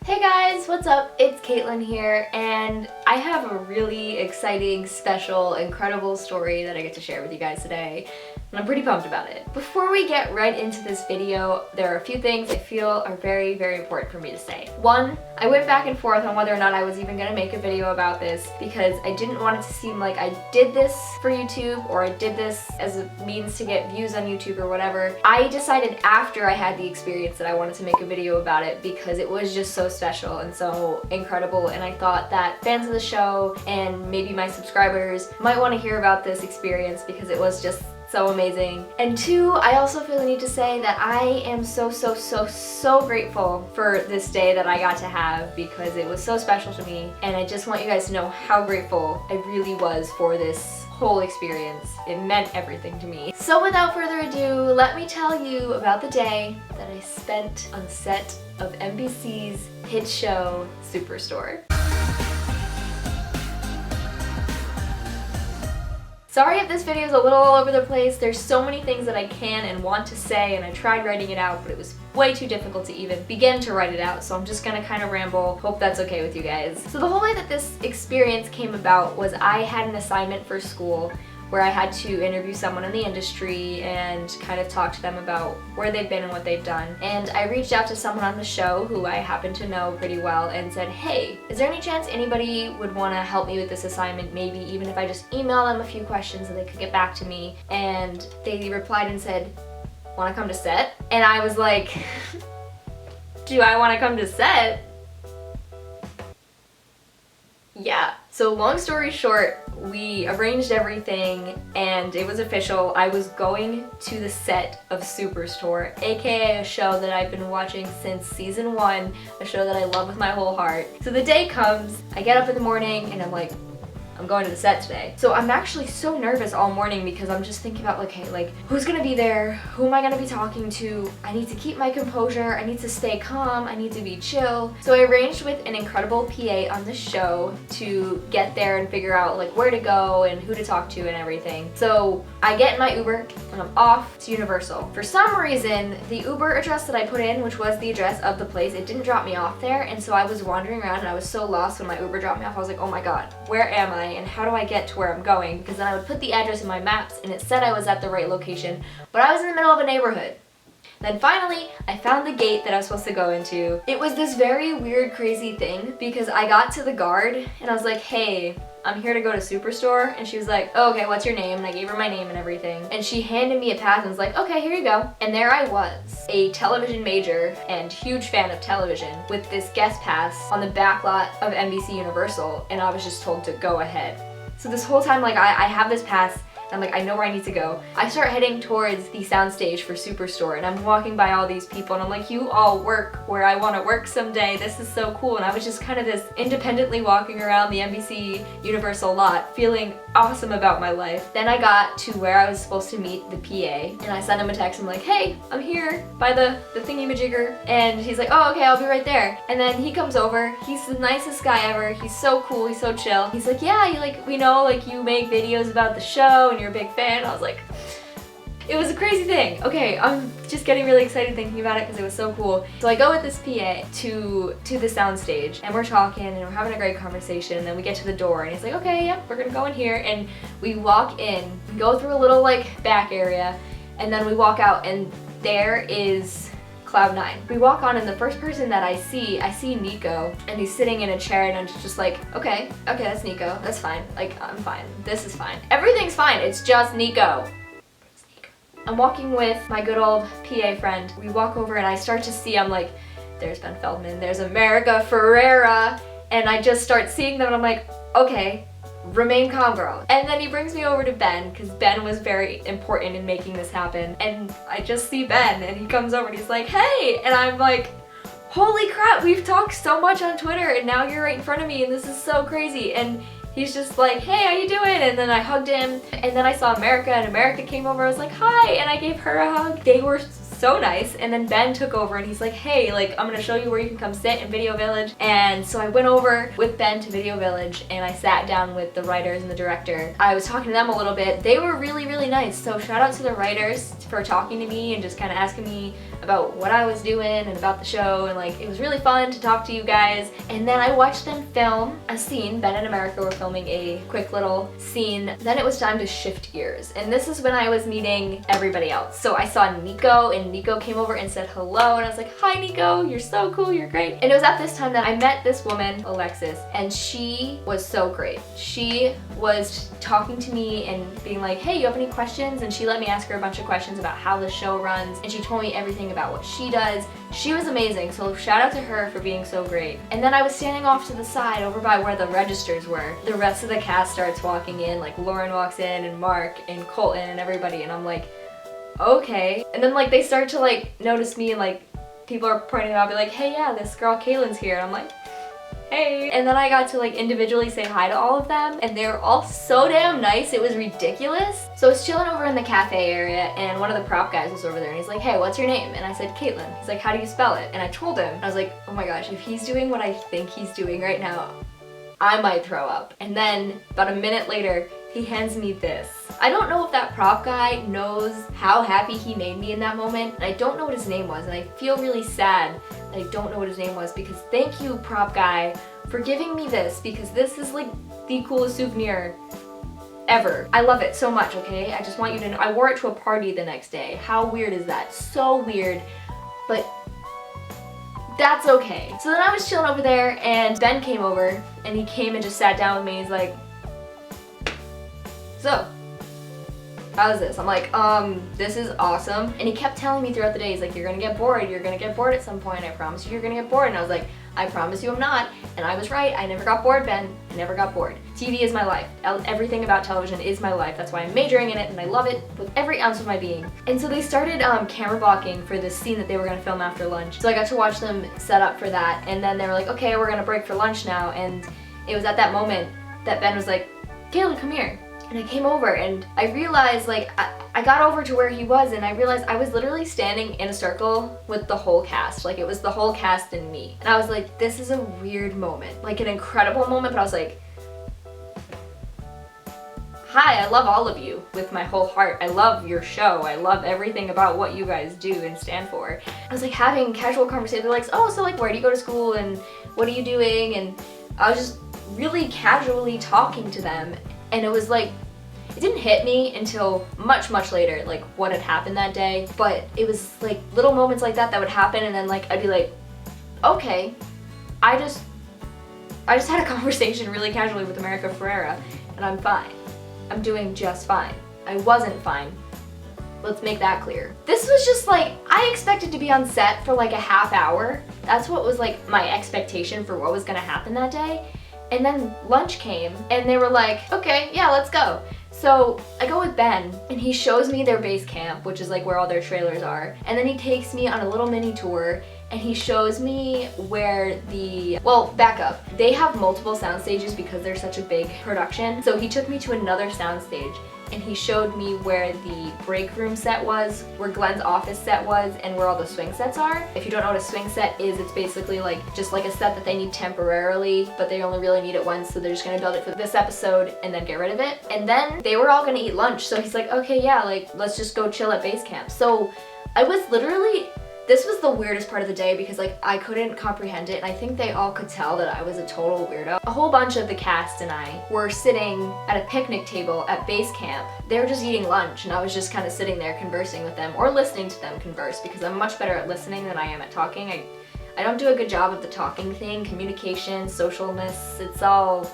Hey guys, what's up? It's Caitlin here, and I have a really exciting, special, incredible story that I get to share with you guys today, and I'm pretty pumped about it. Before we get right into this video, there are a few things I feel are very, very important for me to say. One, I went back and forth on whether or not I was even going to make a video about this because I didn't want it to seem like I did this for YouTube or I did this as a means to get views on YouTube or whatever. I decided after I had the experience that I wanted to make a video about it because it was just so special and so incredible, and I thought that fans of the show and maybe my subscribers might want to hear about this experience because it was just so amazing. And two, I also feel the need to say that I am so grateful for this day that I got to have because it was so special to me, and I just want you guys to know how grateful I really was for this whole experience. It meant everything to me. So without further ado, let me tell you about the day that I spent on set of NBC's hit show Superstore. Sorry if this video is a little all over the place. There's so many things that I can and want to say, and I tried writing it out, but it was way too difficult to even begin to write it out, so I'm just gonna kind of ramble. Hope that's okay with you guys. So the whole way that this experience came about was I had an assignment for school where I had to interview someone in the industry and kind of talk to them about where they've been and what they've done. And I reached out to someone on the show who I happen to know pretty well and said, hey, is there any chance anybody would want to help me with this assignment, maybe even if I just email them a few questions so they could get back to me? And they replied and said, want to come to set? And I was like, do I want to come to set? Yeah. So long story short, we arranged everything and it was official. I was going to the set of Superstore, aka a show that I've been watching since season 1, a show that I love with my whole heart. So the day comes, I get up in the morning and I'm like, I'm going to the set today. So I'm actually so nervous all morning because I'm just thinking about who's gonna be there? Who am I gonna be talking to? I need to keep my composure. I need to stay calm. I need to be chill. So I arranged with an incredible PA on the show to get there and figure out where to go and who to talk to and everything. So I get in my Uber and I'm off to Universal. For some reason, the Uber address that I put in, which was the address of the place, it didn't drop me off there, and so I was wandering around and I was so lost when my Uber dropped me off. I was like, oh my god, where am I? And how do I get to where I'm going? Because then I would put the address in my maps and it said I was at the right location, but I was in the middle of a neighborhood. Then finally, I found the gate that I was supposed to go into. It was this very weird, crazy thing because I got to the guard and I was like, hey, I'm here to go to Superstore. And she was like, oh, okay, what's your name? And I gave her my name and everything. And she handed me a pass and was like, okay, here you go. And there I was, a television major and huge fan of television, with this guest pass on the back lot of NBC Universal, and I was just told to go ahead. So this whole time, I have this pass, I'm like, I know where I need to go. I start heading towards the soundstage for Superstore, and I'm walking by all these people, and I'm like, you all work where I want to work someday. This is so cool. And I was just kind of this independently walking around the NBC Universal lot, feeling awesome about my life. Then I got to where I was supposed to meet the PA, and I sent him a text. I'm like, hey, I'm here by the thingy-majigger. And he's like, oh, okay, I'll be right there. And then he comes over. He's the nicest guy ever. He's so cool. He's so chill. He's like, yeah, we know, you make videos about the show, and you're a big fan. I was like, it was a crazy thing. Okay, I'm just getting really excited thinking about it because it was so cool. So I go with this PA to the soundstage, and we're talking and we're having a great conversation, and then we get to the door and he's like, okay, yep, we're gonna go in here. And we walk in, we go through a little back area, and then we walk out and there is Cloud9. We walk on, and the first person that I see Nico, and he's sitting in a chair, and I'm just like, okay, that's Nico, that's fine. I'm fine. This is fine. Everything's fine. It's just Nico. I'm walking with my good old PA friend. We walk over, and I start to see, I'm like, there's Ben Feldman, there's America Ferrera, and I just start seeing them, and I'm like, okay, remain calm, girl. And then he brings me over to Ben, because Ben was very important in making this happen. And I just see Ben, and he comes over and he's like, hey! And I'm like, holy crap, we've talked so much on Twitter, and now you're right in front of me, and this is so crazy. And he's just like, hey, how you doing? And then I hugged him, and then I saw America, and America came over. I was like, hi, and I gave her a hug. They were so nice. And then Ben took over and he's like, hey, I'm gonna show you where you can come sit in Video Village. And so I went over with Ben to Video Village, and I sat down with the writers and the director. I was talking to them a little bit. They were really, really nice. So shout out to the writers for talking to me and just kind of asking me about what I was doing and about the show, and like it was really fun to talk to you guys. And then I watched them film a scene. Ben and America were filming a quick little scene. Then it was time to shift gears, and this is when I was meeting everybody else. So I saw Nico, and Nico came over and said hello, and I was like, hi Nico, you're so cool, you're great. And it was at this time that I met this woman, Alexis, and she was so great. She was talking to me and being like, hey, you have any questions? And she let me ask her a bunch of questions about how the show runs, and she told me everything about what she does. She was amazing, so shout out to her for being so great. And then I was standing off to the side over by where the registers were. The rest of the cast starts walking in, like Lauren walks in and Mark and Colton and everybody, and I'm like, okay. And then like they start to like notice me, and like people are pointing out, be like, hey, yeah, this girl Kaylin's here. And I'm like, hey. And then I got to like individually say hi to all of them, and they were all so damn nice, it was ridiculous. So I was chilling over in the cafe area, and one of the prop guys was over there, and he's like, hey, what's your name? And I said, Caitlin. He's like, how do you spell it? And I told him. I was like, oh my gosh, if he's doing what I think he's doing right now, I might throw up. And then about a minute later, he hands me this. I don't know if that prop guy knows how happy he made me in that moment, and I don't know what his name was, and I feel really sad that I don't know what his name was, because thank you, prop guy, for giving me this, because this is like the coolest souvenir ever. I love it so much, okay? I just want you to know. I wore it to a party the next day. How weird is that? So weird, but that's okay. So then I was chilling over there, and Ben came over, and he came and just sat down with me. He's like, so, how's this? I'm like, this is awesome. And he kept telling me throughout the day, he's like, you're gonna get bored at some point, I promise you you're gonna get bored. And I was like, I promise you I'm not. And I was right, I never got bored, Ben. I never got bored. TV is my life. Everything about television is my life. That's why I'm majoring in it, and I love it with every ounce of my being. And so they started camera blocking for this scene that they were gonna film after lunch. So I got to watch them set up for that, and then they were like, okay, we're gonna break for lunch now. And it was at that moment that Ben was like, Kayla, come here. And I came over, and I realized, like, I got over to where he was, and I realized I was literally standing in a circle with the whole cast. Like, it was the whole cast and me. And I was like, this is a weird moment. Like, an incredible moment, but I was like, hi, I love all of you with my whole heart. I love your show. I love everything about what you guys do and stand for. I was like having casual conversations, like, oh, so like, where do you go to school, and what are you doing? And I was just really casually talking to them. And it was like, it didn't hit me until much, much later, like what had happened that day. But it was like little moments like that that would happen, and then like I'd be like, okay, I just had a conversation really casually with America Ferrera, and I'm fine. I'm doing just fine. I wasn't fine. Let's make that clear. This was just like, I expected to be on set for like a half hour. That's what was like my expectation for what was gonna happen that day. And then lunch came, and they were like, okay, yeah, let's go. So I go with Ben, and he shows me their base camp, which is like where all their trailers are. And then he takes me on a little mini tour, and he shows me where well, back up. They have multiple sound stages because they're such a big production. So he took me to another sound stage, and he showed me where the break room set was, where Glenn's office set was, and where all the swing sets are. If you don't know what a swing set is, it's basically like just like a set that they need temporarily, but they only really need it once, so they're just gonna build it for this episode and then get rid of it. And then they were all gonna eat lunch, so he's like, okay, yeah, like let's just go chill at base camp. So I was literally, this was the weirdest part of the day because like I couldn't comprehend it, and I think they all could tell that I was a total weirdo. A whole bunch of the cast and I were sitting at a picnic table at base camp. They were just eating lunch, and I was just kind of sitting there conversing with them or listening to them converse, because I'm much better at listening than I am at talking. I don't do a good job of the talking thing, communication, socialness, it's all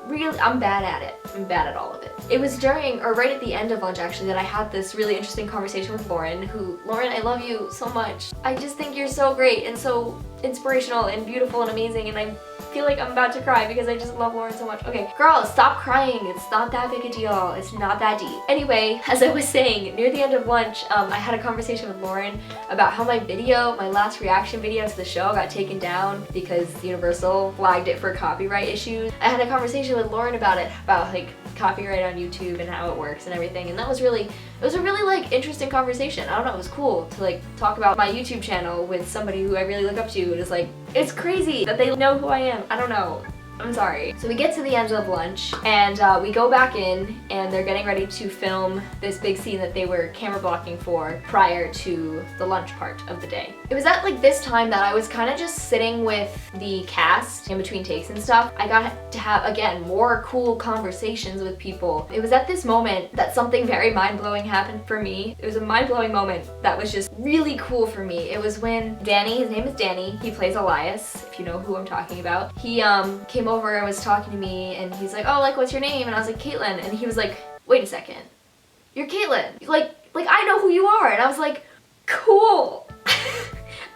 really, I'm bad at it. I'm bad at all of it. It was during, or right at the end of lunch actually, that I had this really interesting conversation with Lauren, Lauren, I love you so much. I just think you're so great and so inspirational and beautiful and amazing, and I feel like I'm about to cry because I just love Lauren so much. Okay, girl, stop crying. It's not that big a deal. It's not that deep. Anyway, as I was saying, near the end of lunch, I had a conversation with Lauren about how my last reaction video to the show got taken down because Universal flagged it for copyright issues. I had a conversation with Lauren about it, about like copyright on YouTube and how it works and everything, and it was a really like interesting conversation. I don't know, it was cool to like talk about my YouTube channel with somebody who I really look up to. It was like, it's crazy that they know who I am. I don't know. I'm sorry. So we get to the end of lunch and we go back in and they're getting ready to film this big scene that they were camera blocking for prior to the lunch part of the day. It was at like this time that I was kind of just sitting with the cast in between takes and stuff. I got to have, again, more cool conversations with people. It was at this moment that something very mind-blowing happened for me. It was a mind-blowing moment that was just really cool for me. It was when Danny, his name is Danny, he plays Elias, if you know who I'm talking about. He came over and was talking to me and he's like, oh, like, what's your name? And I was like, Caitlin. And he was like, wait a second, you're Caitlin. Like I know who you are. And I was like, cool.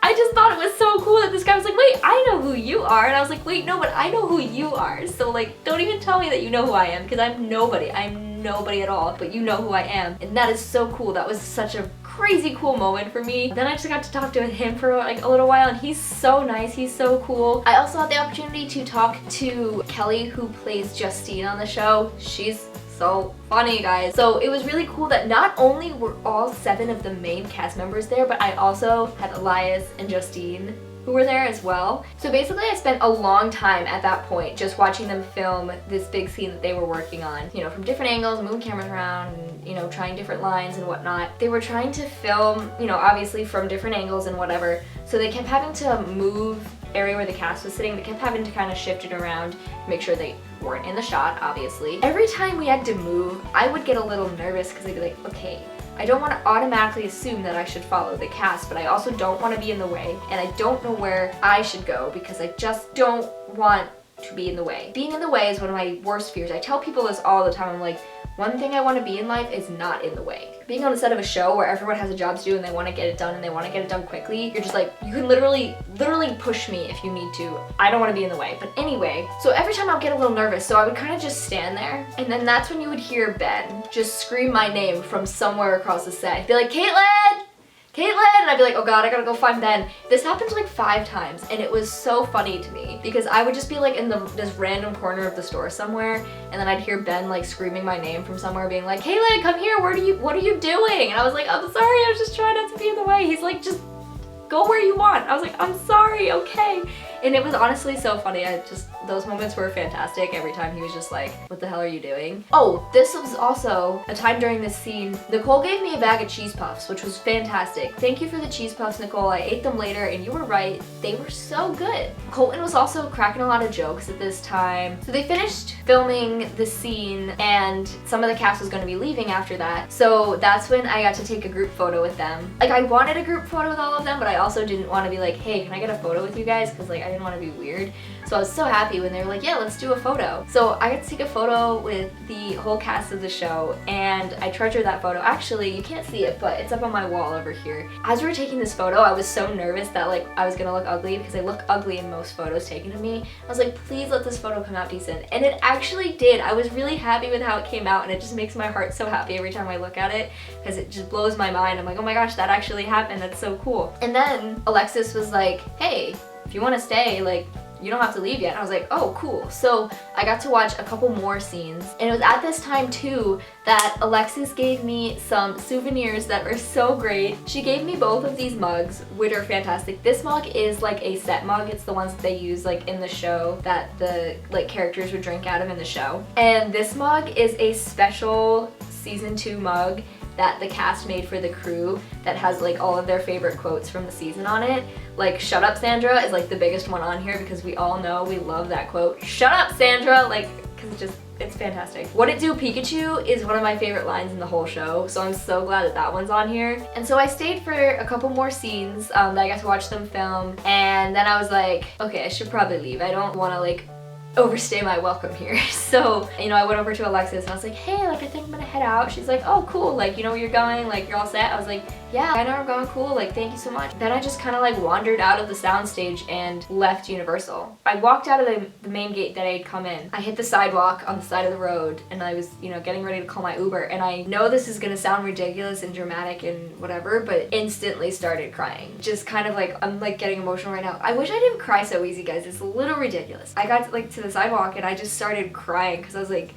I just thought it was so cool that this guy was like, wait, I know who you are. And I was like, wait, no, but I know who you are. So like, don't even tell me that you know who I am, because I'm nobody. I'm nobody at all, but you know who I am. And that is so cool. That was such a crazy cool moment for me. Then I just got to talk to him for like a little while and he's so nice, he's so cool. I also had the opportunity to talk to Kelly, who plays Justine on the show. She's so funny, guys. So it was really cool that not only were all 7 of the main cast members there, but I also had Elias and Justine who were there as well. So basically I spent a long time at that point just watching them film this big scene that they were working on, you know, from different angles, moving cameras around, and, you know, trying different lines and whatnot. They were trying to film, you know, obviously from different angles and whatever, so they kept having to move area where the cast was sitting. They kept having to kind of shift it around, make sure they weren't in the shot, obviously. Every time we had to move, I would get a little nervous because I'd be like, okay, I don't want to automatically assume that I should follow the cast, but I also don't want to be in the way, and I don't know where I should go because I just don't want to be in the way. Being in the way is one of my worst fears. I tell people this all the time. I'm like, one thing I want to be in life is not in the way. Being on the set of a show where everyone has a job to do and they want to get it done and they want to get it done quickly, you're just like, you can literally push me if you need to. I don't want to be in the way. But anyway, so every time I'll get a little nervous, so I would kind of just stand there, and then that's when you would hear Ben just scream my name from somewhere across the set. He'd be like, Caitlin! Caitlin! And I'd be like, oh god, I gotta go find Ben. This happened like 5 times, and it was so funny to me because I would just be like in this random corner of the store somewhere, and then I'd hear Ben like screaming my name from somewhere, being like, Caitlin, come here, what are you doing? And I was like, I'm sorry, I was just trying not to be in the way. He's like, just go where you want. I was like, I'm sorry, okay. And it was honestly so funny. Those moments were fantastic. Every time he was just like, what the hell are you doing? Oh, this was also a time during this scene. Nicole gave me a bag of cheese puffs, which was fantastic. Thank you for the cheese puffs, Nicole. I ate them later and you were right. They were so good. Colton was also cracking a lot of jokes at this time. So they finished filming the scene and some of the cast was going to be leaving after that. So that's when I got to take a group photo with them. Like, I wanted a group photo with all of them, but I also didn't want to be like, hey, can I get a photo with you guys? Because like, I didn't want to be weird. So I was so happy when they were like, yeah, let's do a photo. So I got to take a photo with the whole cast of the show, and I treasure that photo. Actually, you can't see it, but it's up on my wall over here. As we were taking this photo, I was so nervous that like I was gonna look ugly, because I look ugly in most photos taken of me. I was like, please let this photo come out decent. And it actually did. I was really happy with how it came out, and it just makes my heart so happy every time I look at it, because it just blows my mind. I'm like, oh my gosh, that actually happened. That's so cool. And then Alexis was like, hey, if you want to stay, like, you don't have to leave yet. And I was like, oh, cool. So I got to watch a couple more scenes. And it was at this time too that Alexis gave me some souvenirs that were so great. She gave me both of these mugs, which are fantastic. This mug is like a set mug. It's the ones that they use like in the show that the like characters would drink out of in the show. And this mug is a special season 2 mug that the cast made for the crew that has like all of their favorite quotes from the season on it. Like, shut up Sandra is like the biggest one on here because we all know we love that quote. Shut up Sandra, like, because it's fantastic. What it do Pikachu is one of my favorite lines in the whole show, so I'm so glad that that one's on here. And so I stayed for a couple more scenes that I got to watch them film, and then I was like, okay, I should probably leave. I don't want to like overstay my welcome here. So, you know, I went over to Alexis and I was like, hey, like, I think I'm gonna head out. She's like, oh, cool, like, you know where you're going? Like, you're all set? I was like, yeah, I know I'm going, cool, like, thank you so much. Then I just kind of like wandered out of the soundstage and left Universal. I walked out of the main gate that I had come in. I hit the sidewalk on the side of the road and I was, you know, getting ready to call my Uber, and I know this is gonna sound ridiculous and dramatic and whatever, but instantly started crying. Just kind of like, I'm like getting emotional right now. I wish I didn't cry so easy, guys. It's a little ridiculous. I got to the sidewalk and I just started crying because I was like,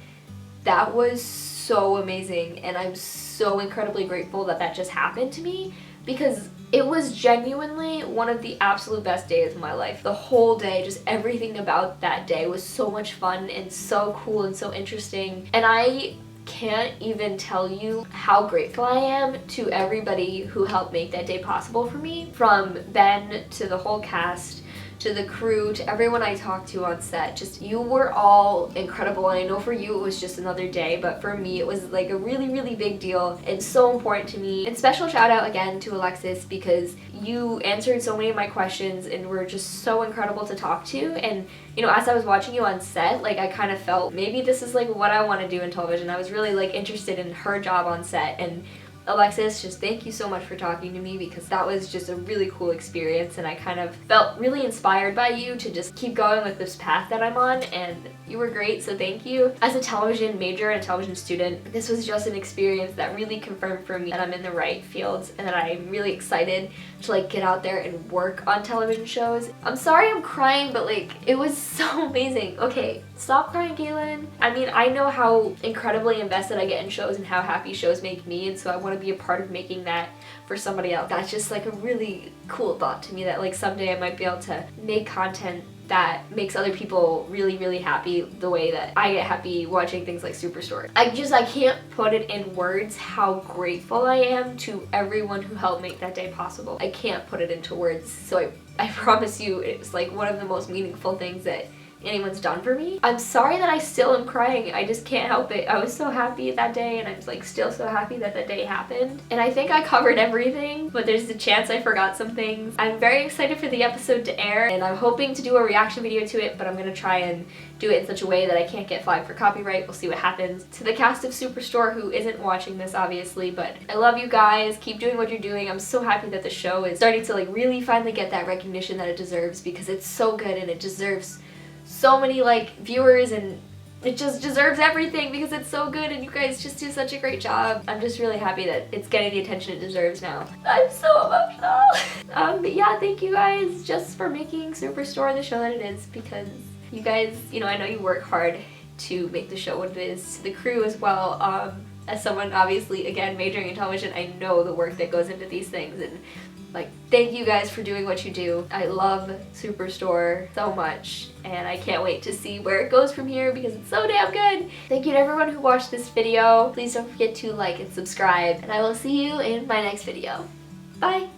that was so amazing, and I'm so incredibly grateful that that just happened to me, because It was genuinely one of the absolute best days of my life. The whole day, just everything about that day was so much fun and so cool and so interesting. And I can't even tell you how grateful I am to everybody who helped make that day possible for me. From Ben to the whole cast, to the crew, to everyone I talked to on set. Just, you were all incredible, and I know for you it was just another day, but for me it was like a really, really big deal and so important to me. And special shout out again to Alexis, because you answered so many of my questions and were just so incredible to talk to. And you know, as I was watching you on set, like I kind of felt maybe this is like what I want to do in television. I was really like interested in her job on set. And Alexis, just thank you so much for talking to me, because that was just a really cool experience, and I kind of felt really inspired by you to just keep going with this path that I'm on, and you were great, so thank you. As a television major and a television student, this was just an experience that really confirmed for me that I'm in the right fields and that I'm really excited to like get out there and work on television shows. I'm sorry I'm crying, but like it was so amazing. Okay, stop crying, Galen. I mean, I know how incredibly invested I get in shows and how happy shows make me, and so I want to be a part of making that for somebody else. That's just like a really cool thought to me, that like someday I might be able to make content that makes other people really, really happy the way that I get happy watching things like Superstore. I can't put it in words how grateful I am to everyone who helped make that day possible. I can't put it into words, so I promise you it's like one of the most meaningful things that anyone's done for me. I'm sorry that I still am crying. I just can't help it. I was so happy that day, and I'm like still so happy that that day happened. And I think I covered everything, but there's a chance I forgot some things. I'm very excited for the episode to air, and I'm hoping to do a reaction video to it, but I'm gonna try and do it in such a way that I can't get flagged for copyright. We'll see what happens. To the cast of Superstore, who isn't watching this obviously, but I love you guys. Keep doing what you're doing. I'm so happy that the show is starting to like really finally get that recognition that it deserves, because it's so good and it deserves so many like viewers, and it just deserves everything because it's so good and you guys just do such a great job. I'm just really happy that it's getting the attention it deserves now. I'm so emotional. But yeah, thank you guys just for making Superstore the show that it is, because you guys, you know, I know you work hard to make the show what it is. To the crew as well. As someone obviously, again, majoring in television, I know the work that goes into these things, and like, thank you guys for doing what you do. I love Superstore so much, and I can't wait to see where it goes from here because it's so damn good. Thank you to everyone who watched this video. Please don't forget to like and subscribe, and I will see you in my next video. Bye!